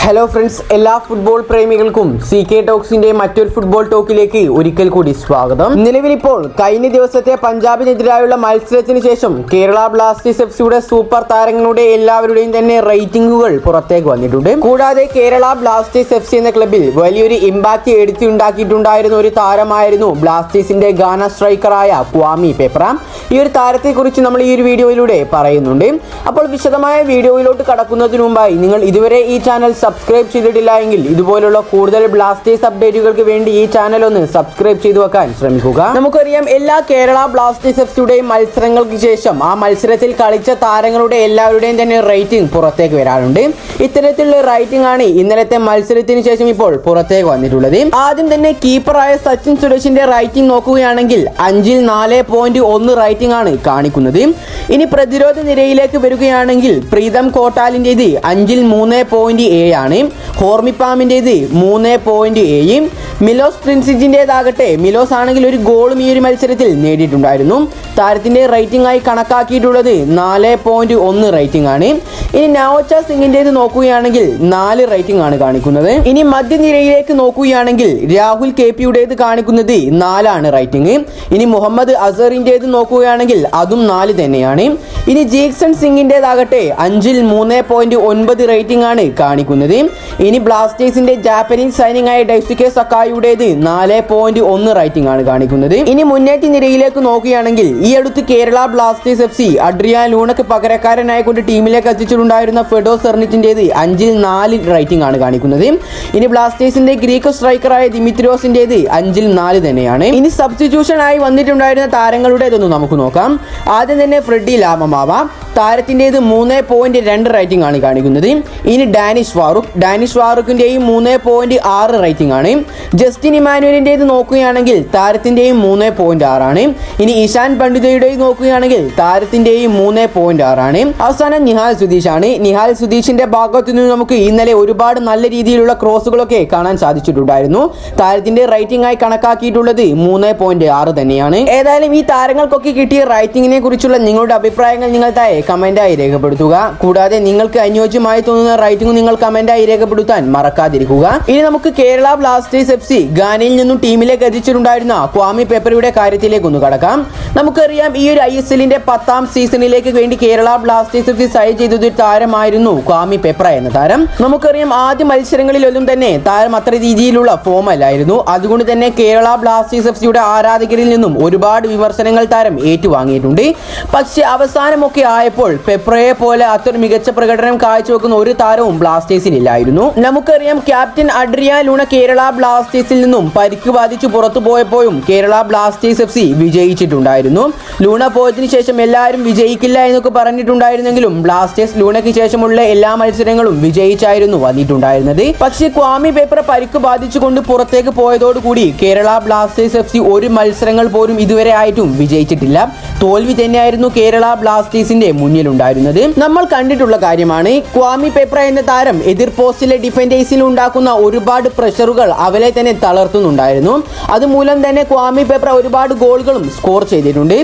Hello friends, എല്ലാ football പ്രേമികൾക്കും CK ടോക്സിന്റെ മറ്റൊരു football ടോക്കിലേക്ക് ഒരിക്കൽ കൂടി സ്വാഗതം. നിലവിലിപ്പോൾ കഴിഞ്ഞ ദിവസത്തെ പഞ്ചാബിനെതിരായുള്ള മത്സരത്തിന് ശേഷം കേരള ബ്ലാസ്റ്റേഴ്സ് FC സൂപ്പർ താരങ്ങളുടെ എല്ലാവരുടെയും തന്നെ റേറ്റിംഗുകൾ പുറത്തേക്ക് വന്നിട്ടുണ്ട്. കൂടാതെ കേരള ബ്ലാസ്റ്റേഴ്സ് FC എന്ന ക്ലബിൽ വലിയൊരു ഇമ്പാക്ട് എടുത്തുണ്ടാക്കിയിട്ടുണ്ടായിരുന്ന ഒരു താരമായിരുന്നു ബ്ലാസ്റ്റേഴ്സിന്റെ ഗാന സ്ട്രൈക്കറായ ക്വാമി പെപ്ര. ഈ ഒരു താരത്തെക്കുറിച്ച് നമ്മൾ ഈ ഒരു വീഡിയോയിലൂടെ പറയുന്നുണ്ട്. അപ്പോൾ വിശദമായ വീഡിയോയിലോട്ട് കടക്കുന്നതിന് മുമ്പായി നിങ്ങൾ ഇതുവരെ ഈ ചാനൽ സബ്സ്ക്രൈബ് ചെയ്തിട്ടില്ല എങ്കിൽ ഇതുപോലുള്ള കൂടുതൽ ബ്ലാസ്റ്റേഴ്സ് അപ്ഡേറ്റുകൾക്ക് വേണ്ടി ഈ ചാനൽ ഒന്ന് സബ്സ്ക്രൈബ് ചെയ്തു വെക്കാൻ ശ്രമിക്കുക. നമുക്കറിയാം, എല്ലാ കേരള ബ്ലാസ്റ്റേഴ്സ് FCയുടെയും മത്സരങ്ങൾക്ക് ശേഷം ആ മത്സരത്തിൽ കളിച്ച താരങ്ങളുടെ എല്ലാവരുടെയും തന്നെ റേറ്റിംഗ് പുറത്തേക്ക് വരാറുണ്ട്. ഇത്തരത്തിലുള്ള റേറ്റിംഗ് ആണ് ഇന്നലത്തെ മത്സരത്തിന് ശേഷം ഇപ്പോൾ പുറത്തേക്ക് വന്നിട്ടുള്ളത്. ആദ്യം തന്നെ കീപ്പറായ സച്ചിൻ സുരേഷിന്റെ റേറ്റിംഗ് നോക്കുകയാണെങ്കിൽ 5-ൽ 4.1 റേറ്റിംഗ് ആണ് കാണിക്കുന്നത്. ഇനി പ്രതിരോധ നിരയിലേക്ക് വരികയാണെങ്കിൽ പ്രീതം കോട്ടാലിൻ്റെത് 5-ൽ 3.7 ആണ്. ഹോർമിപ്പാമിൻ്റെത് 3.7. മിലോസ് ട്രിൻസിജിൻ്റെതാകട്ടെ, മിലോസ് ആണെങ്കിൽ ഒരു ഗോളും ഈ ഒരു മത്സരത്തിൽ നേടിയിട്ടുണ്ടായിരുന്നു. താരത്തിന്റെ റേറ്റിംഗ് ആയി കണക്കാക്കിയിട്ടുള്ളത് 4.1 റേറ്റിംഗ് ആണ്. ഇനി നവോച്ച സിംഗിൻ്റെത് നോക്കുകയാണെങ്കിൽ 4 റേറ്റിംഗ് ആണ് കാണിക്കുന്നത്. ഇനി മധ്യനിരയിലേക്ക് നോക്കുകയാണെങ്കിൽ രാഹുൽ KPയുടേത് കാണിക്കുന്നത് 4 ആണ് റേറ്റിംഗ്. ഇനി മുഹമ്മദ് അസറിൻ്റെത് നോക്കുകയാണെങ്കിൽ അതും 4 തന്നെയാണ്. ഇനി ജീക്സൺ സിംഗിൻ്റെതാകട്ടെ 5-ൽ 3.9 റേറ്റിംഗ് ആണ് കാണിക്കുന്നത്. ഇനി ബ്ലാസ്റ്റേഴ്സിന്റെ ജാപ്പനീസ് സൈനിങ് ആയ ഡൈസുകെ സക്കായുടേത് 4.1 റേറ്റിംഗ് ആണ് കാണിക്കുന്നത്. ഇനി മുന്നേറ്റ നിരയിലേക്ക് നോക്കുകയാണെങ്കിൽ ഈ അടുത്ത് കേരള ബ്ലാസ്റ്റേഴ്സ് FC അഡ്രിയാൻ ലൂണക്ക് പകരക്കാരനായി കൊണ്ട് ടീമിലേക്ക് എത്തിച്ചിട്ടുണ്ടായിരുന്ന ഫെഡോ സെർണിച്ചിൻ്റെത് 5-ൽ 4 റേറ്റിംഗ് ആണ് കാണിക്കുന്നത്. ഇനി ബ്ലാസ്റ്റേഴ്സിന്റെ ഗ്രീക്ക് സ്ട്രൈക്കറായ ദിമിത്രിയോസിൻ്റെത് 5-ൽ 4 തന്നെയാണ്. ഇനി സബ്സ്റ്റിറ്റ്യൂഷൻ ആയി വന്നിട്ടുണ്ടായിരുന്ന താരങ്ങളുടേതൊന്ന് നമുക്ക് നോക്കാം. ആദ്യം തന്നെ ഫ്രെഡി ലാമമാവ, താരത്തിൻ്റെത് 3.2 റേറ്റിംഗ് ആണ് കാണിക്കുന്നത്. ഇനി ഡാനിഷ് ഫാറൂഖിൻ്റെയും 3.6 റേറ്റിംഗ് ആണ്. ജസ്റ്റിൻ ഇമാനുവലിൻ്റെത് നോക്കുകയാണെങ്കിൽ താരത്തിൻ്റെയും 3.6 ആണ്. ഇനി ഇഷാൻ പണ്ഡിതയുടെയും നോക്കുകയാണെങ്കിൽ താരത്തിൻ്റെയും 3.6 ആണ്. അവസാനം നിഹാൽ സുധീഷ് ആണ്. നിഹാൽ സുധീഷിന്റെ ഭാഗത്തു നിന്ന് നമുക്ക് ഇന്നലെ ഒരുപാട് നല്ല രീതിയിലുള്ള ക്രോസുകളൊക്കെ കാണാൻ സാധിച്ചിട്ടുണ്ടായിരുന്നു. താരത്തിന്റെ റേറ്റിംഗ് ആയി കണക്കാക്കിയിട്ടുള്ളത് 3.6 തന്നെയാണ്. ഏതായാലും ഈ താരങ്ങൾക്കൊക്കെ കിട്ടിയ റേറ്റിംഗിനെ കുറിച്ചുള്ള നിങ്ങളുടെ അഭിപ്രായങ്ങൾ നിങ്ങൾ താഴെ കമന്റായി രേഖപ്പെടുത്തുക. കൂടാതെ നിങ്ങൾക്ക് അനുയോജ്യമായി തോന്നുന്ന റേറ്റിംഗ് നിങ്ങൾ കമന്റായി രേഖപ്പെടുത്താൻ മറക്കാതിരിക്കുക. ഇനി നമുക്ക് കേരള ബ്ലാസ്റ്റേഴ്സ് FC ഗാനയിൽ നിന്നും ടീമിലേക്ക് എത്തിച്ചിട്ടുണ്ടായിരുന്ന ക്വാമി പെപ്രയുടെ കാര്യത്തിലേക്ക് ഒന്ന് കടക്കാം. നമുക്കറിയാം, ഈ ഒരു ISLന്റെ 10ാം സീസണിലേക്ക് വേണ്ടി കേരള ബ്ലാസ്റ്റേഴ്സ് FC സൈൻ ചെയ്തൊരു താരമായിരുന്നു ക്വാമി പെപ്ര എന്ന താരം. നമുക്കറിയാം, ആദ്യ മത്സരങ്ങളിലൊന്നും തന്നെ താരം അത്ര രീതിയിലുള്ള ഫോം അല്ലായിരുന്നു. അതുകൊണ്ട് തന്നെ കേരള ബ്ലാസ്റ്റേഴ്സ് FCയുടെ ആരാധകരിൽ നിന്നും ഒരുപാട് വിമർശനങ്ങൾ താരം ഏറ്റുവാങ്ങിയിട്ടുണ്ട്. പക്ഷേ അവസാനമൊക്കെ ആയപ്പോൾ പെപ്രയെ പോലെ അത്ര മികച്ച പ്രകടനം കാഴ്ചവെക്കുന്ന ഒരു താരവും ബ്ലാസ്റ്റേഴ്സിനില്ലായിരുന്നു. നമുക്കറിയാം, ക്യാപ്റ്റൻ അഡ്രിയാൻ ലൂണ കേരള ബ്ലാസ്റ്റേഴ്സിൽ നിന്നും പരിക്ക് ബാധിച്ച് പുറത്തു പോയപ്പോഴും കേരള ബ്ലാസ്റ്റേഴ്സ് FC വിജയിച്ചിട്ടുണ്ടായിരുന്നു. ലൂണ പോയതിനു ശേഷം എല്ലാവരും വിജയിക്കില്ല എന്നൊക്കെ പറഞ്ഞിട്ടുണ്ടായിരുന്നെങ്കിലും ബ്ലാസ്റ്റേഴ്സ് ലൂണയ്ക്ക് ശേഷമുള്ള എല്ലാ മത്സരങ്ങളും വിജയിച്ചായിരുന്നു വന്നിട്ടുണ്ടായിരുന്നത്. പക്ഷേ ക്വാമി പെപ്ര പരിക്ക് ബാധിച്ചുകൊണ്ട് പുറത്തേക്ക് പോയതോടുകൂടി കേരള ബ്ലാസ്റ്റേഴ്സ് FC ഒരു മത്സരങ്ങൾ പോലും ഇതുവരെ ആയിട്ടും വിജയിച്ചിട്ടില്ല. തോൽവി തന്നെയായിരുന്നു കേരള ബ്ലാസ്റ്റേഴ്സിന്റെ മുന്നിലുണ്ടായിരുന്നത്. നമ്മൾ കണ്ടിട്ടുള്ള കാര്യമാണ്, ക്വാമി പെപ്ര എന്ന താരം എതിർ പോസ്റ്റിലെ ഡിഫൻഡേഴ്സിൽ ഉണ്ടാക്കുന്ന ഒരുപാട് പ്രഷറുകൾ അവരെ തന്നെ തളർത്തുന്നുണ്ടായിരുന്നു. അതുമൂലം തന്നെ ക്വാമി പെപ്ര ഒരുപാട് ഗോളുകളും സ്കോർ ചെയ്തിട്ടുണ്ട്.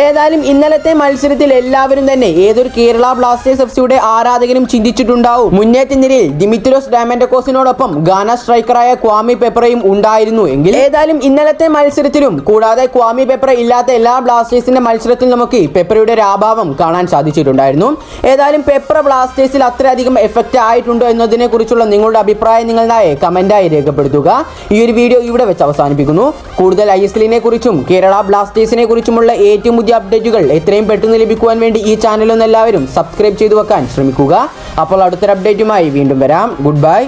ഏതായാലും ഇന്നലത്തെ മത്സരത്തിൽ എല്ലാവരും തന്നെ ഏതൊരു കേരള ബ്ലാസ്റ്റേഴ്സ് FCയുടെ ആരാധകനും ചിന്തിച്ചിട്ടുണ്ടാവും, മുന്നേറ്റ നിരയിൽ ദിമിത്രിയോസ് ഡാമൻഡക്കോസിനോടൊപ്പം ഗാന സ്ട്രൈക്കറായ ക്വാമി പെപ്രയും ഉണ്ടായിരുന്നു എങ്കിൽ. ഏതായാലും ഇന്നലത്തെ മത്സരത്തിലും കൂടാതെ ക്വാമി പെപ്ര ഇല്ലാത്ത എല്ലാ ബ്ലാസ്റ്റേഴ്സിന്റെ മത്സരത്തിൽ നമുക്ക് പെപ്രയുടെ ഒരു അഭാവം കാണാൻ സാധിച്ചിട്ടുണ്ടായിരുന്നു. ഏതായാലും പെപ്ര ബ്ലാസ്റ്റേഴ്സിൽ അത്രയധികം എഫക്റ്റ് ആയിട്ടുണ്ടോ എന്നതിനെ കുറിച്ചുള്ള നിങ്ങളുടെ അഭിപ്രായം നിങ്ങളുടേതായ കമന്റായി രേഖപ്പെടുത്തുക. ഈ ഒരു വീഡിയോ ഇവിടെ വെച്ച് അവസാനിപ്പിക്കുന്നു. കൂടുതൽ ISLനെ കുറിച്ചും കേരള ബ്ലാസ്റ്റേഴ്സിനെ കുറിച്ചുമുള്ള ഏറ്റവും പുതിയ അപ്ഡേറ്റുകൾ എത്രയും പെട്ടെന്ന് ലഭിക്കുവാൻ വേണ്ടി ഈ ചാനൽ ഒന്ന് എല്ലാവരും സബ്സ്ക്രൈബ് ചെയ്തു വെക്കാൻ ശ്രമിക്കുക. അപ്പോൾ അടുത്തൊരു അപ്ഡേറ്റുമായി വീണ്ടും വരാം. Good bye.